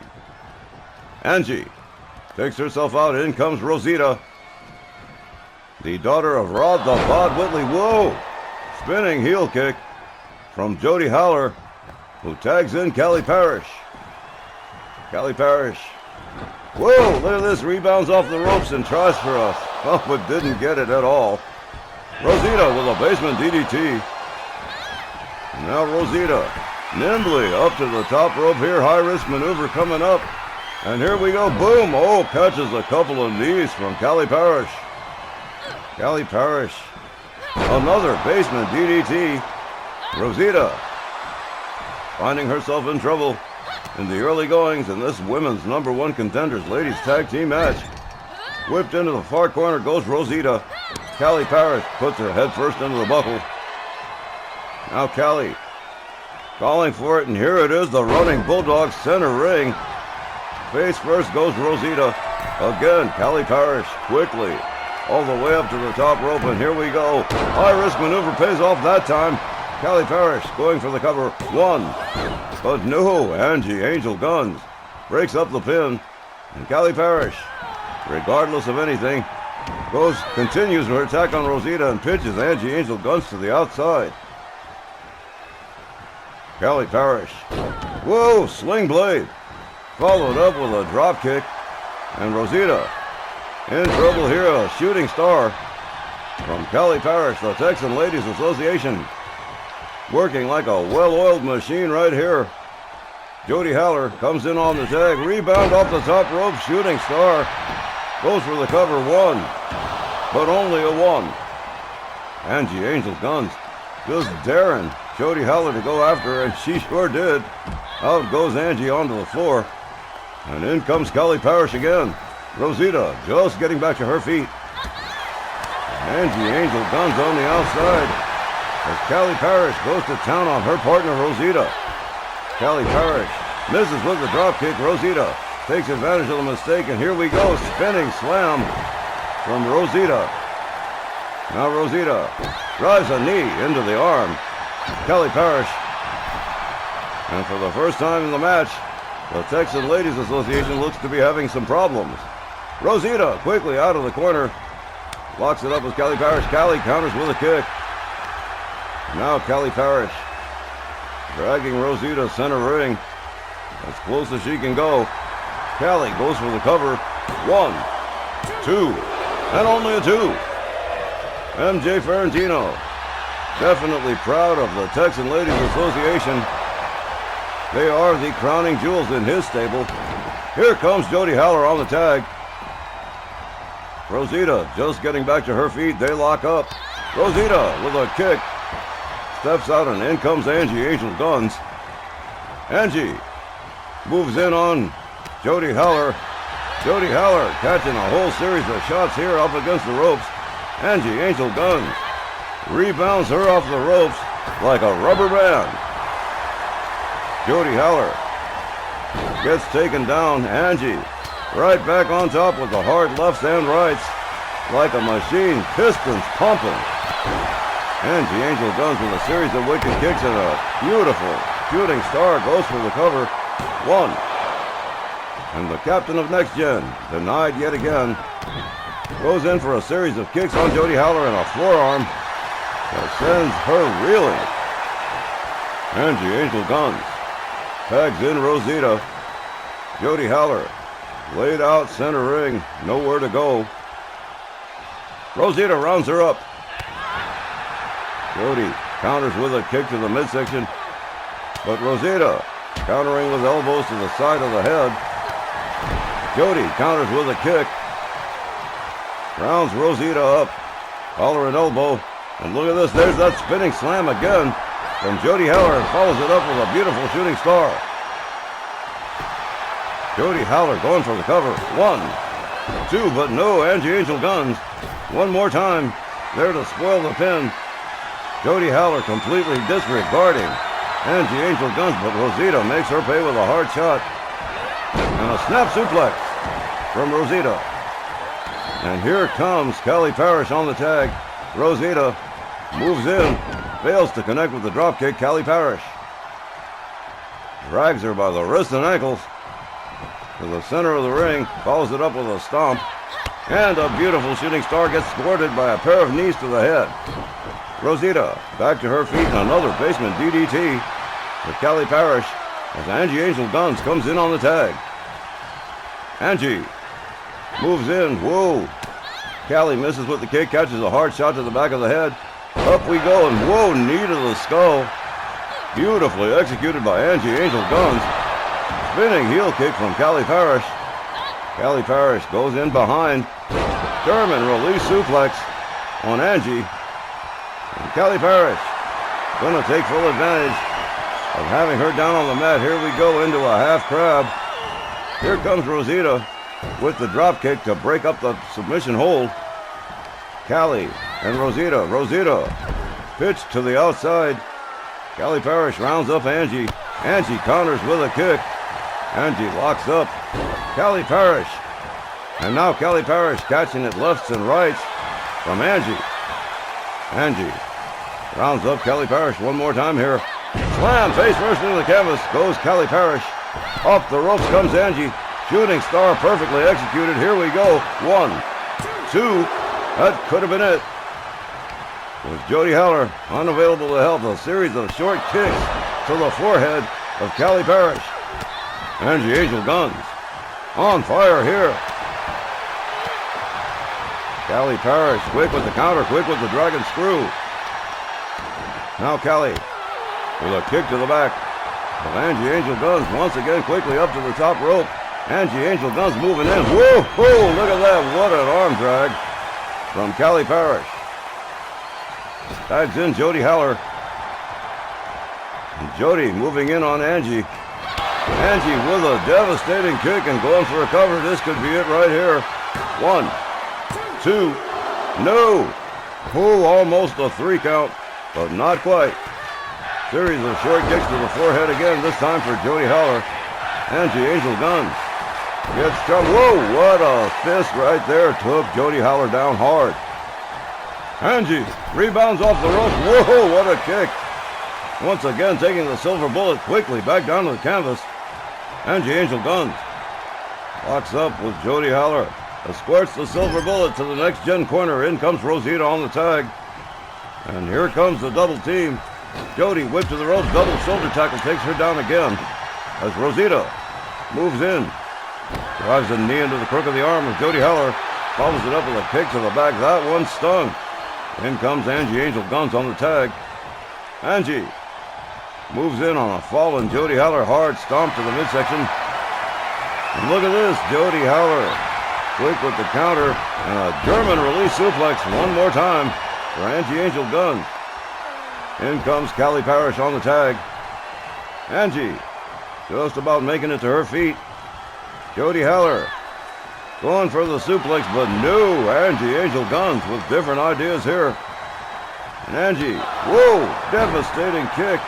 Angie takes herself out. In comes Rosita, the daughter of Rod the Bod Whitley. Whoa! Spinning heel kick from Jody Haller, who tags in Callie Parrish. Callie Parrish. Whoa! Look at this. Rebounds off the ropes and tries for us. Oh, but didn't get it at all. Rosita with a basement DDT. Now Rosita nimbly up to the top rope here. High risk maneuver coming up. And here we go. Boom! Oh, catches a couple of knees from Callie Parrish. Callie Parrish. Another basement DDT. Rosita finding herself in trouble in the early goings in this women's #1 contenders ladies tag team match. Whipped into the far corner goes Rosita. Callie Parrish puts her head first into the buckle. Now Callie calling for it, and here it is, the running Bulldog center ring. Face first goes Rosita. Again, Callie Parrish quickly all the way up to the top rope, and here we go. High risk maneuver pays off that time. Callie Parrish going for the cover. One. But no, Angie Angel Guns breaks up the pin, and Callie Parrish, regardless of anything, continues her attack on Rosita and pitches Angie Angel Guns to the outside. Callie Parrish. Whoa, sling blade. Followed up with a drop kick. And Rosita in trouble here, a shooting star from Callie Parrish, the Texan Ladies Association. working like a well-oiled machine right here. Jody Haller comes in on the tag. Rebound off the top rope. Shooting star goes for the cover. One, but only a one. Angie Angel's Guns just daring Jody Haller to go after her, and she sure did. Out goes Angie onto the floor. And in comes Callie Parrish again. Rosita just getting back to her feet. Angie Angel Guns on the outside as Callie Parrish goes to town on her partner Rosita. Callie Parrish misses with the drop kick. Rosita takes advantage of the mistake, and here we go. Spinning slam from Rosita. Now Rosita drives a knee into the arm. Callie Parrish. And for the first time in the match, the Texan Ladies Association looks to be having some problems. Rosita quickly out of the corner. Locks it up with Callie Parrish. Callie counters with a kick. Now Callie Parrish dragging Rosita center ring as close as she can go. Callie goes for the cover. 1, 2, and only a 2. MJ Ferrantino definitely proud of the Texan Ladies Association. They are the crowning jewels in his stable. Here comes Jody Haller on the tag. Rosita just getting back to her feet. They lock up. Rosita with a kick. Steps out, and in comes Angie Angel Guns. Angie moves in on Jody Haller. Jody Haller catching a whole series of shots here up against the ropes. Angie Angel Guns rebounds her off the ropes like a rubber band. Jody Haller gets taken down. Angie right back on top with the hard lefts and rights like a machine, pistons pumping. Angie Angel Guns with a series of wicked kicks, and a beautiful shooting star goes for the cover. 1. And the captain of NxtGen, denied yet again, goes in for a series of kicks on Jody Haller and a forearm that sends her reeling. Angie Angel Guns tags in Rosita. Jody Haller laid out center ring, nowhere to go. Rosita rounds her up. Jody counters with a kick to the midsection, but Rosita countering with elbows to the side of the head. Jody counters with a kick. Rounds Rosita up. Collar and elbow. And look at this. There's that spinning slam again from Jody Haller, and follows it up with a beautiful shooting star. Jody Haller going for the cover. 1, 2, but no. Angie Angel Guns one more time there to spoil the pin. Jody Haller completely disregarding Angie Angel Guns, but Rosita makes her pay with a hard shot. And a snap suplex from Rosita. And here comes Callie Parrish on the tag. Rosita moves in, fails to connect with the dropkick. Callie Parrish drags her by the wrists and ankles to the center of the ring, follows it up with a stomp, and a beautiful shooting star gets thwarted by a pair of knees to the head. Rosita back to her feet, and another basement DDT with Callie Parrish as Angie Angel Guns comes in on the tag. Angie moves in. Whoa. Callie misses with the kick, catches a hard shot to the back of the head. Up we go, and whoa, knee to the skull. Beautifully executed by Angie Angel Guns. Spinning heel kick from Callie Parrish. Callie Parrish goes in behind. German release suplex on Angie. And Callie Parrish going to take full advantage of having her down on the mat. Here we go into a half crab. Here comes Rosita with the drop kick to break up the submission hold. Callie and Rosita. Rosita pitched to the outside. Callie Parrish rounds up Angie. Angie counters with a kick. Angie locks up Callie Parrish. And now Callie Parrish catching it lefts and rights from Angie. Angie rounds up Callie Parrish one more time here. Slam face first into the canvas. Goes Callie Parrish. Off the ropes comes Angie. Shooting star perfectly executed. Here we go. 1, 2. That could have been it. With Jody Haller unavailable to help, a series of short kicks to the forehead of Callie Parrish. Angie Angel Guns on fire here. Callie Parrish quick with the counter, quick with the dragon screw. Now Callie with a kick to the back. But Angie Angel Guns once again quickly up to the top rope. Angie Angel Guns moving in. Whoa, whoa, look at that. What an arm drag from Callie Parrish. Tags in Jody Haller. And Jody moving in on Angie. Angie with a devastating kick and going for a cover. This could be it right here. 1, 2, no. Oh, almost a 3 count, but not quite. Series of short kicks to the forehead again, this time for Jody Haller. Angie Angel Guns gets jumped. Whoa, what a fist right there. Took Jody Haller down hard. Angie rebounds off the rope. Whoa, what a kick. Once again taking the silver bullet quickly back down to the canvas. Angie Angel Guns locks up with Jody Haller. Escorts the silver bullet to the NxtGen corner. In comes Rosita on the tag. And here comes the double team. Jody whipped to the ropes. Double shoulder tackle takes her down again. As Rosita moves in. Drives a knee into the crook of the arm of Jody Haller. Follows it up with a kick to the back. That one stung. In comes Angie Angel Guns on the tag. Angie moves in on a fallen Jody Haller. Hard stomp to the midsection. And look at this. Jody Haller quick with the counter. And a German release suplex one more time for Angie Angel Guns. In comes Callie Parrish on the tag. Angie just about making it to her feet. Jody Haller going for the suplex, but no. Angie Angel Guns with different ideas here. And Angie, whoa, devastating kick.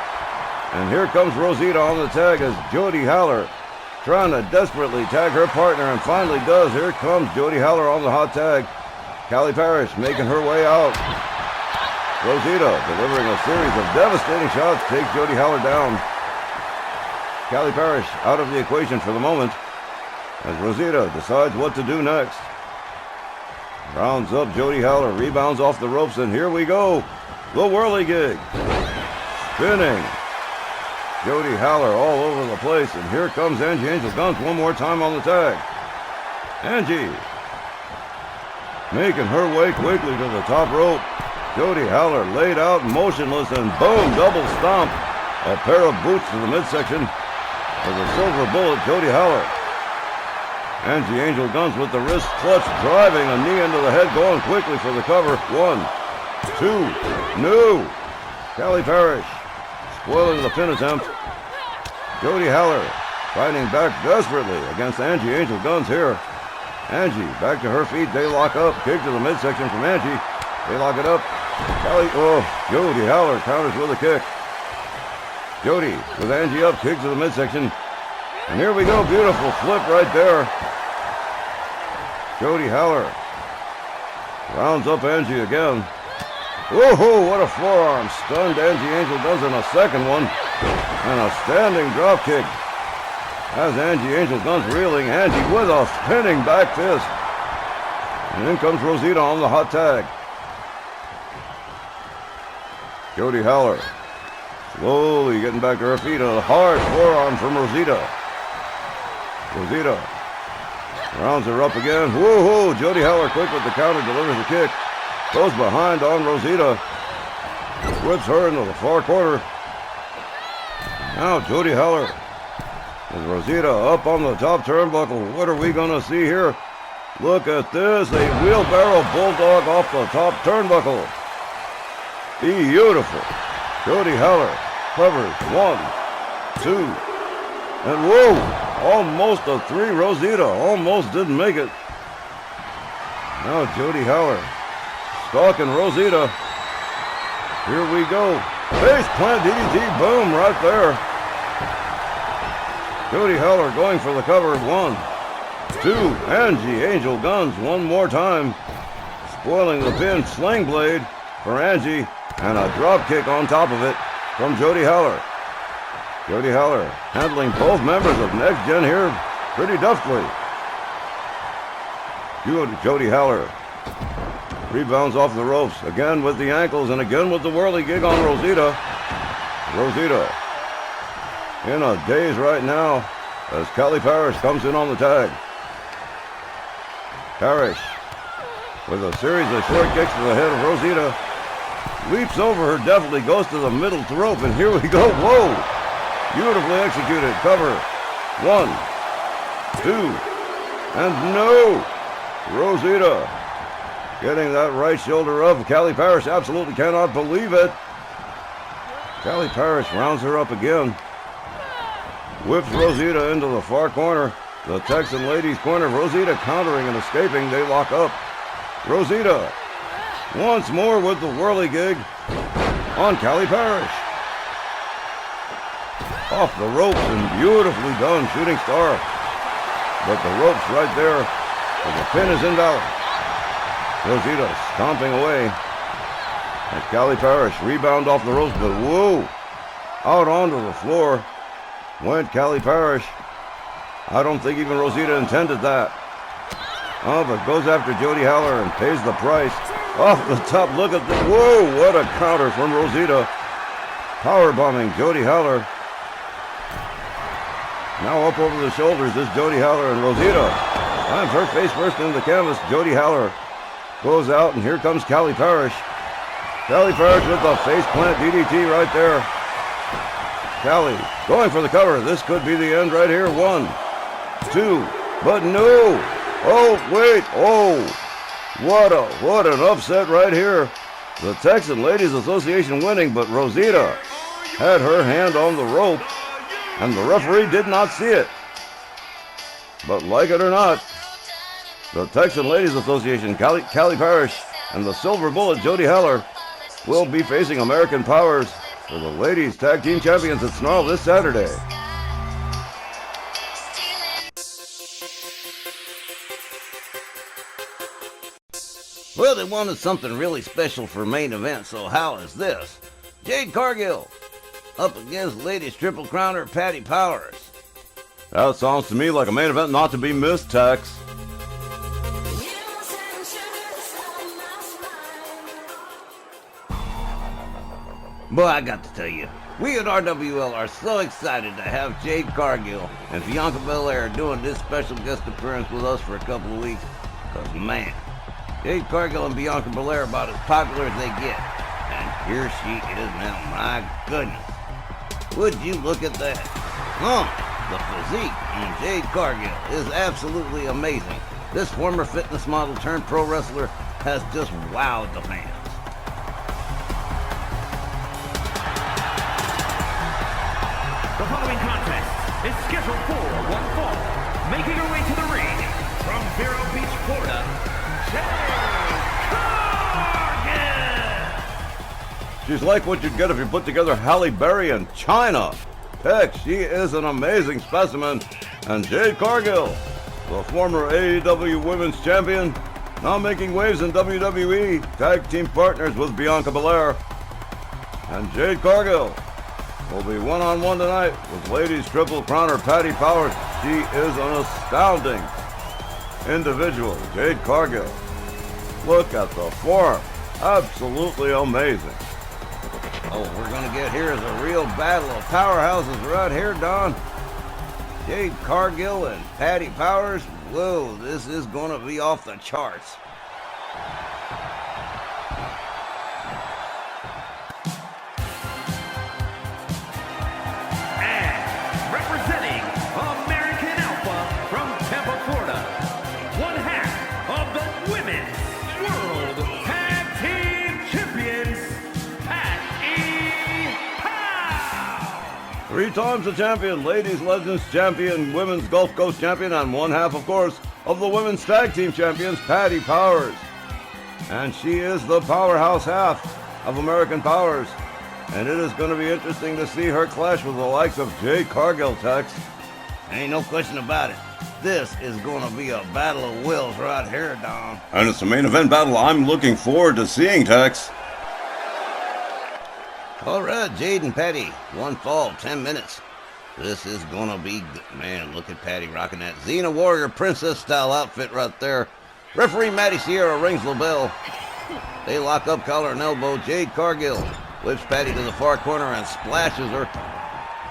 And here comes Rosita on the tag as Jody Haller trying to desperately tag her partner, and finally does. Here comes Jody Haller on the hot tag. Callie Parrish making her way out. Rosita delivering a series of devastating shots takes Jody Haller down. Callie Parrish out of the equation for the moment as Rosita decides what to do next. Rounds up Jody Haller, rebounds off the ropes, and here we go. The whirligig. Spinning. Jody Haller all over the place, and here comes Angie Angel Guns one more time on the tag. Angie making her way quickly to the top rope. Jody Haller laid out motionless, and boom, double stomp. A pair of boots to the midsection with a silver bullet, Jody Haller. Angie Angel Guns with the wrist clutch, driving a knee into the head, going quickly for the cover. 1, 2, no. Callie Parrish spoiling the pin attempt. Jody Haller fighting back desperately against Angie Angel Guns here. Angie back to her feet. They lock up. Kick to the midsection from Angie. They lock it up. Jody Haller counters with a kick. Jody with Angie up. Kick to the midsection. And here we go. Beautiful flip right there. Jody Haller rounds up Angie again. Whoa, what a forearm. Stunned Angie Angel Guns in a second one. And a standing drop kick. As Angie Angel Guns reeling, Angie with a spinning back fist. And in comes Rosita on the hot tag. Jody Haller slowly getting back to her feet. A hard forearm from Rosita. Rosita rounds her up again. Whoa, Jody Haller quick with the counter, delivers a kick. Goes behind on Rosita. Whips her into the far corner. Now Jody Haller with Rosita up on the top turnbuckle. What are we going to see here? Look at this. A wheelbarrow bulldog off the top turnbuckle. Beautiful. Jody Haller covers 1, 2, and whoa, almost a 3. Rosita almost didn't make it. Now Jody Haller stalking Rosita. Here we go. Face plant DDT, boom, right there. Jody Haller going for the cover. 1, 2, Angie Angel Guns one more time. Spoiling the pin, sling blade for Angie, and a drop kick on top of it from Jody Haller. Jody Haller handling both members of NxtGen here pretty deftly. Jody Haller rebounds off the ropes, again with the ankles and again with the whirligig on Rosita. Rosita in a daze right now as Callie Parrish comes in on the tag. Parrish with a series of short kicks to the head of Rosita. leaps over her, definitely goes to the middle rope, and here we go. Whoa! Beautifully executed. Cover. 1, 2, and no! Rosita getting that right shoulder up. Callie Parrish absolutely cannot believe it. Callie Parrish rounds her up again. Whips Rosita into the far corner. The Texan ladies corner. Rosita countering and escaping. They lock up. Rosita once more with the whirligig on Callie Parrish. Off the ropes and beautifully done, shooting star. But the ropes right there, and the pin is invalid. Rosita stomping away. And Callie Parrish rebound off the ropes, but whoa! Out onto the floor went Callie Parrish. I don't think even Rosita intended that. Oh, but goes after Jody Haller and pays the price. Off the top, look at the, whoa, what a counter from Rosita. Power bombing Jody Haller. Now up over the shoulders is Jody Haller and Rosita. And her face first into the canvas. Jody Haller goes out, and here comes Callie Parrish. Callie Parrish with the face plant DDT right there. Callie going for the cover. This could be the end right here. 1, 2, but no. Oh, wait. Oh, what an upset right here. The Texan Ladies Association winning, but Rosita had her hand on the rope, and the referee did not see it. But like it or not, the Texan Ladies Association, Callie Parrish, and the Silver Bullet, Jody Haller, will be facing American Powers for the Ladies Tag Team Champions at Snarl this Saturday. Well, they wanted something really special for main event, so how is this? Jade Cargill up against Ladies Triple Crowner Patti Powers. That sounds to me like a main event not to be missed, Tex. Boy, I got to tell you, we at RWL are so excited to have Jade Cargill and Bianca Belair doing this special guest appearance with us for a couple of weeks. Because, man, Jade Cargill and Bianca Belair are about as popular as they get. And here she is now, my goodness. Would you look at that? The physique on Jade Cargill is absolutely amazing. This former fitness model turned pro wrestler has just wowed the fans. The following contest is scheduled for one fall. Making her way to the ring from Vero Beach, Florida, Jade Cargill. She's like what you'd get if you put together Halle Berry and China. Heck, she is an amazing specimen. And Jade Cargill, the former AEW Women's Champion, now making waves in WWE, tag team partners with Bianca Belair. And Jade Cargill will be one-on-one tonight with Ladies Triple Crowner Patti Powers. She is an astounding individual, Jade Cargill. Look at the form. Absolutely amazing. Oh, we're going to get here is a real battle of powerhouses right here, Don. Jade Cargill and Patti Powers. Whoa, this is going to be off the charts. Three times the champion, Ladies Legends Champion, Women's Gulf Coast Champion, and one half, of course, of the Women's Tag Team Champions, Patti Powers. And she is the powerhouse half of American Powers. And it is going to be interesting to see her clash with the likes of Jade Cargill, Tex. Ain't no question about it. This is going to be a battle of wills right here, Don. And it's a main event battle I'm looking forward to seeing, Tex. All right, Jade and Patti, one fall, 10 minutes. This is going to be good. Man, look at Patti rocking that Xena Warrior Princess style outfit right there. Referee Matty Sierra rings the bell. They lock up collar and elbow. Jade Cargill whips Patti to the far corner and splashes her.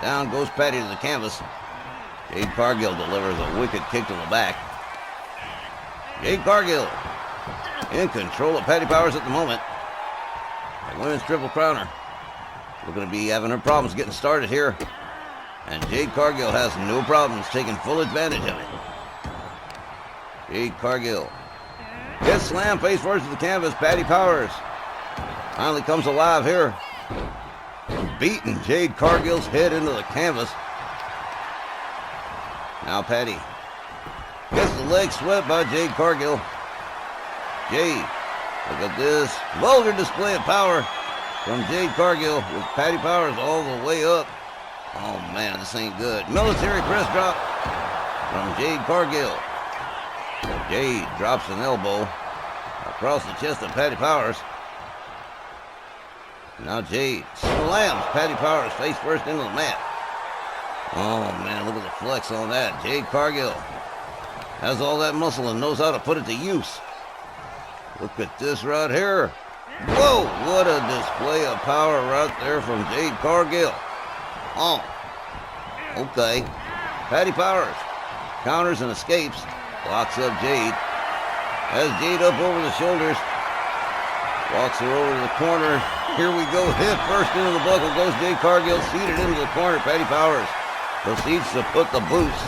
Down goes Patti to the canvas. Jade Cargill delivers a wicked kick to the back. Jade Cargill in control of Patti Powers at the moment. The women's Triple Crowner. We're going to be having her problems getting started here. And Jade Cargill has no problems taking full advantage of it. Jade Cargill gets slammed face first to the canvas. Patti Powers finally comes alive here. Beating Jade Cargill's head into the canvas. Now Patti gets the leg swept by Jade Cargill. Jade, look at this vulgar display of power from Jade Cargill with Patti Powers all the way up. Oh man, this ain't good. Military press drop from Jade Cargill. Jade drops an elbow across the chest of Patti Powers. Now Jade slams Patti Powers face first into the mat. Oh man, look at the flex on that. Jade Cargill has all that muscle and knows how to put it to use. Look at this right here. Whoa, what a display of power right there from Jade Cargill. Oh, okay. Patti Powers counters and escapes. Locks up Jade. Has Jade up over the shoulders. Walks her over to the corner. Here we go. Hit first into the buckle. Goes Jade Cargill. Seated into the corner. Patti Powers proceeds to put the boots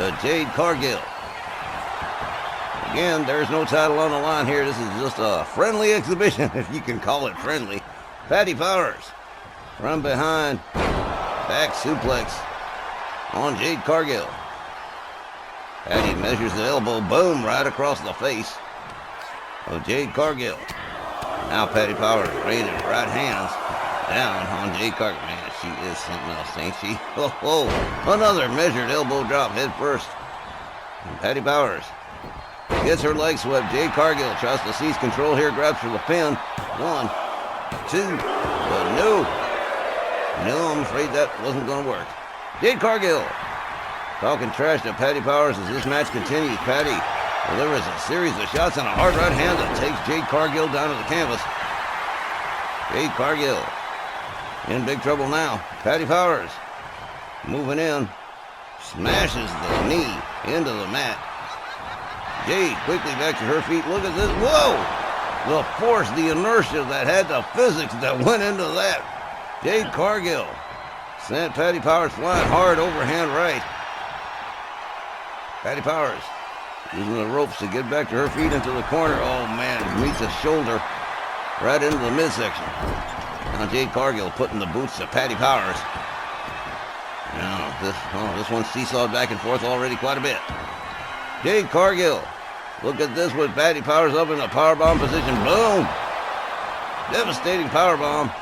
to Jade Cargill. Again, there's no title on the line here. This is just a friendly exhibition, if you can call it friendly. Patti Powers from behind. Back suplex on Jade Cargill. Patti measures the elbow. Boom, right across the face of Jade Cargill. Now Patti Powers raising right hands down on Jade Cargill. Man, she is something else, ain't she? Oh, another measured elbow drop head first. And Patti Powers gets her leg swept. Jade Cargill tries to seize control here. Grabs for the pin. 1, 2, but no. No, I'm afraid that wasn't going to work. Jade Cargill talking trash to Patti Powers as this match continues. Patti delivers a series of shots and a hard right hand that takes Jade Cargill down to the canvas. Jade Cargill in big trouble now. Patti Powers moving in. Smashes the knee into the mat. Jade quickly back to her feet. Look at this. Whoa! The force, the inertia that had the physics that went into that. Jade Cargill sent Patti Powers flying hard overhand right. Patti Powers using the ropes to get back to her feet into the corner. Oh man, meets a shoulder right into the midsection. Now Jade Cargill putting the boots to Patti Powers. Now this one seesawed back and forth already quite a bit. Jade Cargill, look at this with Patti Powers up in a powerbomb position. Boom! Devastating powerbomb.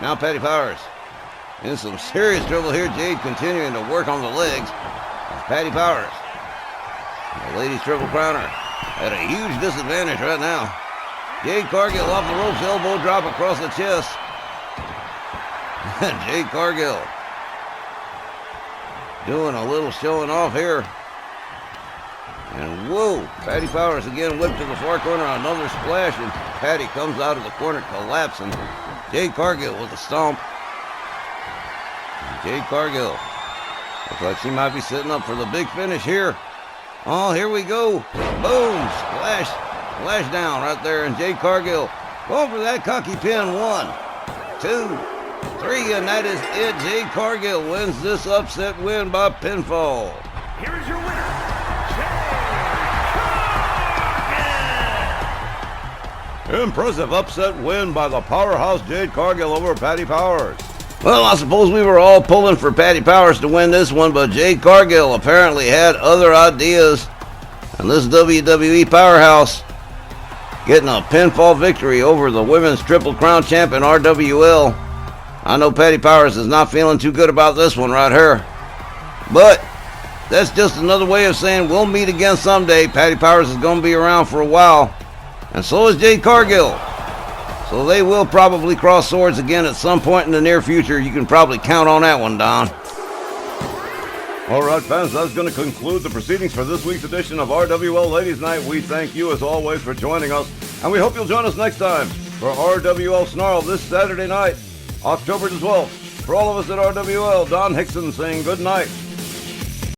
Now Patti Powers in some serious trouble here. Jade continuing to work on the legs. Patti Powers, the ladies Triple Crowner, at a huge disadvantage right now. Jade Cargill off the ropes, elbow drop across the chest. Jade Cargill doing a little showing off here. And whoa, Patti Powers again whipped to the far corner, another splash, and Patti comes out of the corner collapsing. Jade Cargill with a stomp. Jade Cargill looks like she might be setting up for the big finish here. Oh, here we go. Boom, splash down right there, and Jade Cargill going for that cocky pin. 1, 2, 3, and that is it. Jade Cargill wins this upset win by pinfall. Here is your winner, Impressive upset win by the powerhouse Jade Cargill over Patti Powers. Well, I suppose we were all pulling for Patti Powers to win this one, but Jade Cargill apparently had other ideas. And this WWE powerhouse getting a pinfall victory over the women's Triple Crown champion RWL. I know Patti Powers is not feeling too good about this one right here. But that's just another way of saying we'll meet again someday. Patti Powers is going to be around for a while. And so is Jade Cargill. So they will probably cross swords again at some point in the near future. You can probably count on that one, Don. All right, fans, that's going to conclude the proceedings for this week's edition of RWL Ladies Night. We thank you, as always, for joining us. And we hope you'll join us next time for RWL Snarl this Saturday night, October the 12th. For all of us at RWL, Don Hickson saying good night.